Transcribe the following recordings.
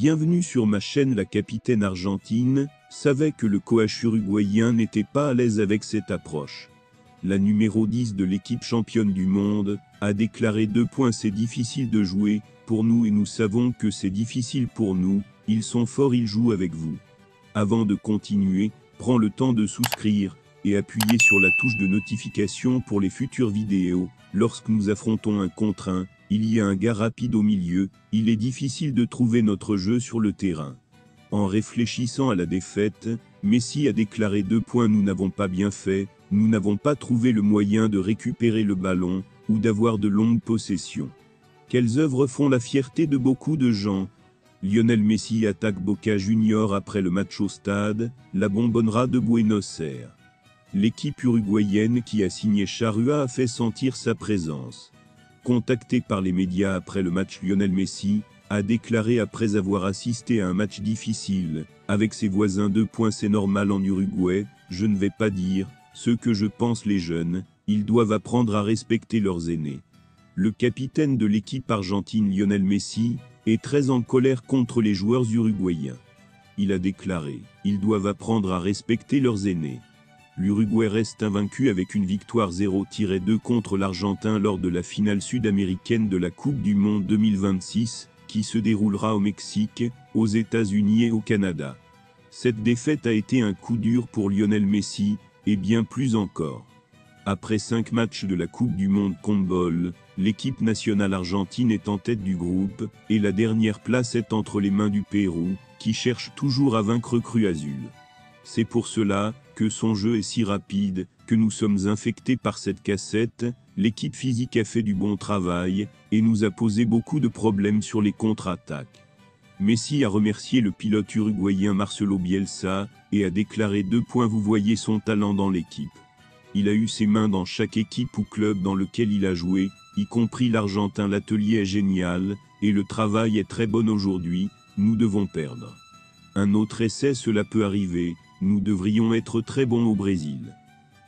Bienvenue sur ma chaîne. La capitaine argentine savait que le coach uruguayen n'était pas à l'aise avec cette approche. La numéro 10 de l'équipe championne du monde a déclaré 2 points. C'est difficile de jouer pour nous et nous savons que c'est difficile pour nous. Ils sont forts, ils jouent avec vous. Avant de continuer, prends le temps de souscrire et appuyer sur la touche de notification pour les futures vidéos. Lorsque nous affrontons un contre un, il y a un gars rapide au milieu, il est difficile de trouver notre jeu sur le terrain. En réfléchissant à la défaite, Messi a déclaré 2 points. Nous n'avons pas bien fait, nous n'avons pas trouvé le moyen de récupérer le ballon, ou d'avoir de longues possessions. Quelles œuvres font la fierté de beaucoup de gens. Lionel Messi attaque Boca Juniors après le match au stade, la Bombonera de Buenos Aires. L'équipe uruguayenne qui a signé Charrua a fait sentir sa présence. Contacté par les médias après le match, Lionel Messi a déclaré après avoir assisté à un match difficile avec ses voisins 2 points. C'est normal en Uruguay, je ne vais pas dire ce que je pense. Les jeunes, ils doivent apprendre à respecter leurs aînés. Le capitaine de l'équipe argentine Lionel Messi est très en colère contre les joueurs uruguayens. Il a déclaré « Ils doivent apprendre à respecter leurs aînés ». L'Uruguay reste invaincu avec une victoire 0-2 contre l'Argentin lors de la finale sud-américaine de la Coupe du Monde 2026, qui se déroulera au Mexique, aux États-Unis et au Canada. Cette défaite a été un coup dur pour Lionel Messi, et bien plus encore. Après 5 matchs de la Coupe du Monde Conmebol, l'équipe nationale argentine est en tête du groupe, et la dernière place est entre les mains du Pérou, qui cherche toujours à vaincre Cruz Azul. C'est pour cela que son jeu est si rapide, que nous sommes infectés par cette cassette. L'équipe physique a fait du bon travail, et nous a posé beaucoup de problèmes sur les contre-attaques. Messi a remercié le pilote uruguayen Marcelo Bielsa, et a déclaré 2 points. Vous voyez son talent dans l'équipe. Il a eu ses mains dans chaque équipe ou club dans lequel il a joué, y compris l'Argentin. L'atelier est génial, et le travail est très bon aujourd'hui. Nous devons perdre un autre essai, cela peut arriver. Nous devrions être très bons au Brésil.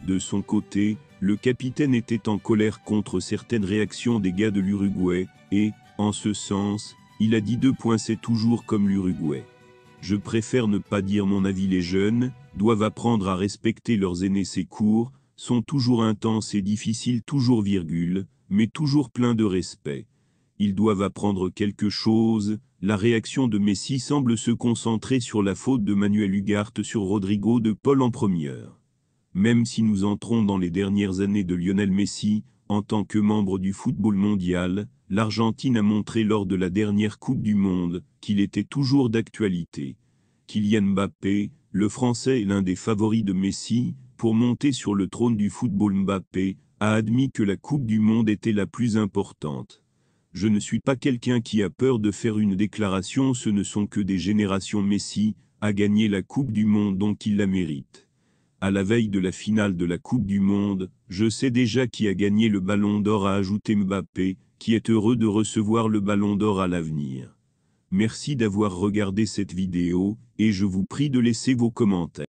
De son côté, le capitaine était en colère contre certaines réactions des gars de l'Uruguay, et, en ce sens, il a dit 2 points. C'est toujours comme l'Uruguay. Je préfère ne pas dire mon avis. Les jeunes doivent apprendre à respecter leurs aînés. Ces cours sont toujours intenses et difficiles, toujours mais toujours plein de respect. Ils doivent apprendre quelque chose. La réaction de Messi semble se concentrer sur la faute de Manuel Ugarte sur Rodrigo de Paul en première. Même si nous entrons dans les dernières années de Lionel Messi, en tant que membre du football mondial, l'Argentine a montré lors de la dernière Coupe du Monde qu'il était toujours d'actualité. Kylian Mbappé, le Français est l'un des favoris de Messi pour monter sur le trône du football. Mbappé a admis que la Coupe du Monde était la plus importante. Je ne suis pas quelqu'un qui a peur de faire une déclaration. Ce ne sont que des générations. Messi a gagné la Coupe du Monde, donc il la mérite. À la veille de la finale de la Coupe du Monde, je sais déjà qui a gagné le Ballon d'Or, a ajouté Mbappé, qui est heureux de recevoir le Ballon d'Or à l'avenir. Merci d'avoir regardé cette vidéo, et je vous prie de laisser vos commentaires.